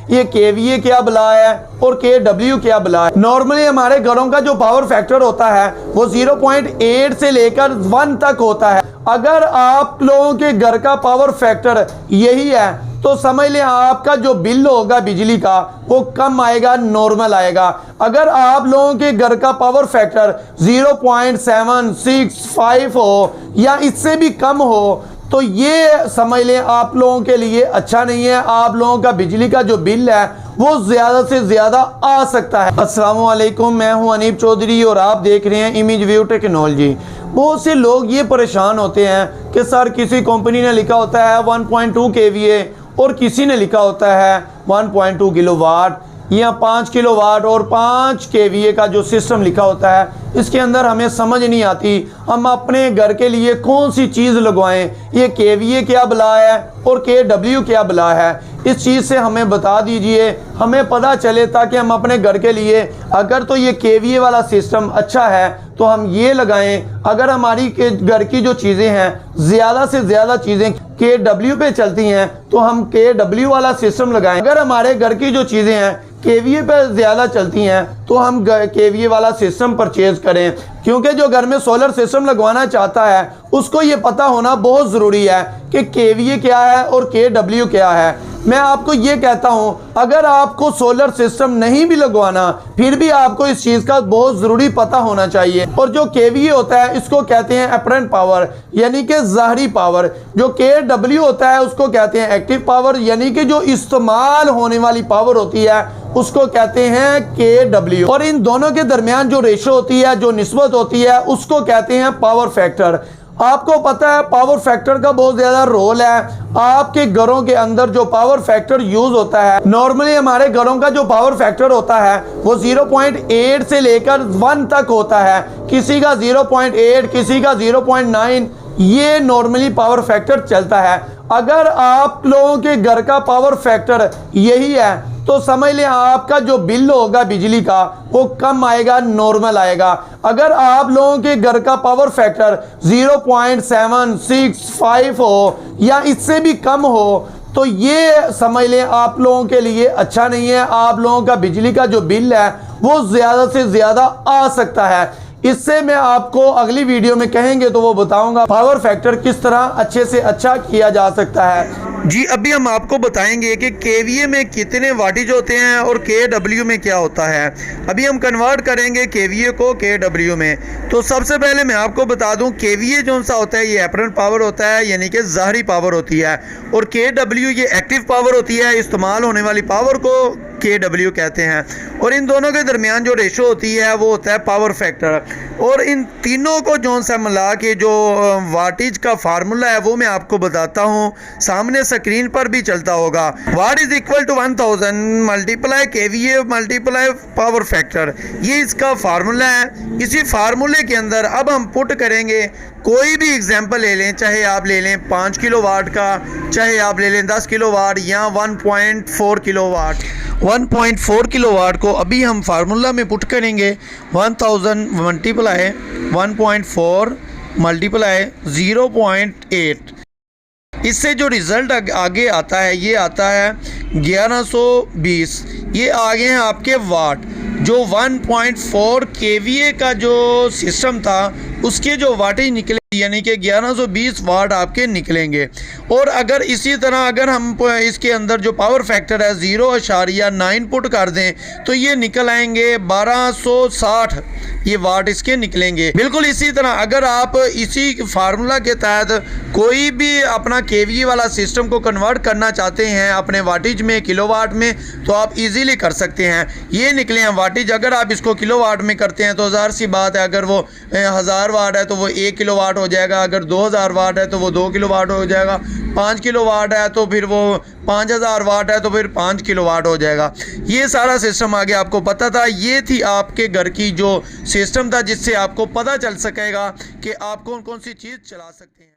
ये केवीए क्या बला है और केडब्ल्यू क्या बला है। नॉर्मली हमारे घरों का जो पावर फैक्टर होता है वो 0.8 से लेकर 1 तक होता है। अगर आप लोगों के घर का पावर फैक्टर यही है तो समझ लें आपका जो बिल होगा बिजली का वो कम आएगा, नॉर्मल आएगा। अगर आप लोगों के घर का पावर फैक्टर 0.765 हो या इससे भी कम हो तो ये समझ लें आप लोगों के लिए अच्छा नहीं है। आप लोगों का बिजली का जो बिल है वो ज़्यादा से ज़्यादा आ सकता है। अस्सलाम वालेकुम, मैं हूं अनीब चौधरी और आप देख रहे हैं इमेज व्यू टेक्नोलॉजी। बहुत से लोग ये परेशान होते हैं कि सर किसी कंपनी ने लिखा होता है 1.2 kVA और किसी ने लिखा होता है 1.2 किलोवाट या 5 किलोवाट और 5 kVA का जो सिस्टम लिखा होता है, इसके अंदर हमें समझ नहीं आती हम अपने घर के लिए कौन सी चीज़ लगवाएं। ये kVA क्या बला है और kW क्या बला है, इस चीज़ से हमें बता दीजिए, हमें पता चले ताकि हम अपने घर के लिए अगर तो ये kVA वाला सिस्टम अच्छा है तो हम ये लगाएं। अगर हमारी घर की जो चीज़ें हैं ज़्यादा से ज़्यादा चीज़ें kW पे चलती हैं तो हम kW वाला सिस्टम लगाएं। अगर हमारे घर की जो चीज़ें हैं kVA पे ज़्यादा चलती हैं तो हम kVA वाला सिस्टम परचेज़ करें, क्योंकि जो घर में सोलर सिस्टम लगवाना चाहता है उसको ये पता होना बहुत ज़रूरी है कि kVA क्या है और kW क्या है। मैं आपको ये कहता हूँ अगर आपको सोलर सिस्टम नहीं भी लगवाना फिर भी आपको इस चीज़ का बहुत ज़रूरी पता होना चाहिए। और जो kVA होता है इसको कहते हैं अपरेंट पावर यानी कि ज़ाहरी पावर। जो kW होता है उसको कहते हैं एक्टिव पावर यानी कि जो इस्तेमाल होने वाली पावर होती है उसको कहते हैं kW। और इन दोनों के दरमियान जो रेशो होती है, जो निस्बत होती है, उसको कहते हैं पावर फैक्टर। आपको पता है पावर फैक्टर का बहुत ज़्यादा रोल है आपके घरों के अंदर। जो पावर फैक्टर यूज़ होता है, नॉर्मली हमारे घरों का जो पावर फैक्टर होता है वो 0.8 से लेकर 1 तक होता है। किसी का 0.8, किसी का 0.9, ये नॉर्मली पावर फैक्टर चलता है। अगर आप लोगों के घर का पावर फैक्टर यही है तो समझ लें आपका जो बिल होगा बिजली का वो कम आएगा, नॉर्मल आएगा। अगर आप लोगों के घर का पावर फैक्टर 0.765 हो या इससे भी कम हो तो ये समझ लें आप लोगों के लिए अच्छा नहीं है। आप लोगों का बिजली का जो बिल है वो ज़्यादा से ज़्यादा आ सकता है। इससे मैं आपको अगली वीडियो में कहेंगे तो वो बताऊंगा पावर फैक्टर किस तरह अच्छे से अच्छा किया जा सकता है। जी अभी हम आपको बताएंगे कि kVA में कितने वाटेज होते हैं और kW में क्या होता है। अभी हम कन्वर्ट करेंगे kVA को kW में। तो सबसे पहले मैं आपको बता दूं kVA जो सा होता है ये अपरेंट पावर होता है यानी कि ज़ाहरी पावर होती है, और kW ये एक्टिव पावर होती है, इस्तेमाल होने वाली पावर को kW कहते हैं। और इन दोनों के दरमियान जो रेशो होती है वो होता है पावर फैक्टर। और इन तीनों को जो सा मिला के जो वाटेज का फार्मूला है वो मैं आपको बताता हूँ, सामने स्क्रीन पर भी चलता होगा। Watt is equal to 1000 multiply kVA multiply power factor, ये इसका फार्मूला है। इसी फार्मूले के अंदर अब हम पुट करेंगे कोई भी एग्जांपल ले लें, चाहे आप ले लें 5 किलोवाट का, चाहे आप ले लें 10 किलोवाट या 1.4 किलोवाट। 1.4 किलोवाट को अभी हम फार्मूला में पुट करेंगे 1000 मल्टीप्लाई 1.4 मल्टीप्लाई 0.8। इससे जो रिज़ल्ट आगे आता है ये आता है 1120। ये आगे हैं आपके वाट। जो 1.4 kVA का जो सिस्टम था उसके जो वाटेज निकले यानी कि 1120 वाट आपके निकलेंगे। और अगर इसी तरह अगर हम इसके अंदर जो पावर फैक्टर है 0.9 पुट कर दें तो ये निकल आएंगे 1260 ये वाट इसके निकलेंगे। बिल्कुल इसी तरह अगर आप इसी फार्मूला के तहत कोई भी अपना kVA वाला सिस्टम को कन्वर्ट करना चाहते हैं अपने वाटेज में किलोवाट में तो आप इजीली कर सकते हैं। ये निकले हैं वाटेज। अगर आप इसको किलोवाट में करते हैं तो ज़ाहिर सी बात है अगर वो 1000 वाट है तो वो 1 किलोवाट हो जाएगा, अगर 2000 वाट है तो वो 2 किलोवाट हो जाएगा, 5 किलोवाट है तो फिर वो 5000 वाट है तो फिर 5 किलोवाट हो जाएगा। ये सारा सिस्टम आगे आपको पता था। ये थी आपके घर की जो सिस्टम था जिससे आपको पता चल सकेगा कि आप कौन कौन सी चीज़ चला सकते हैं।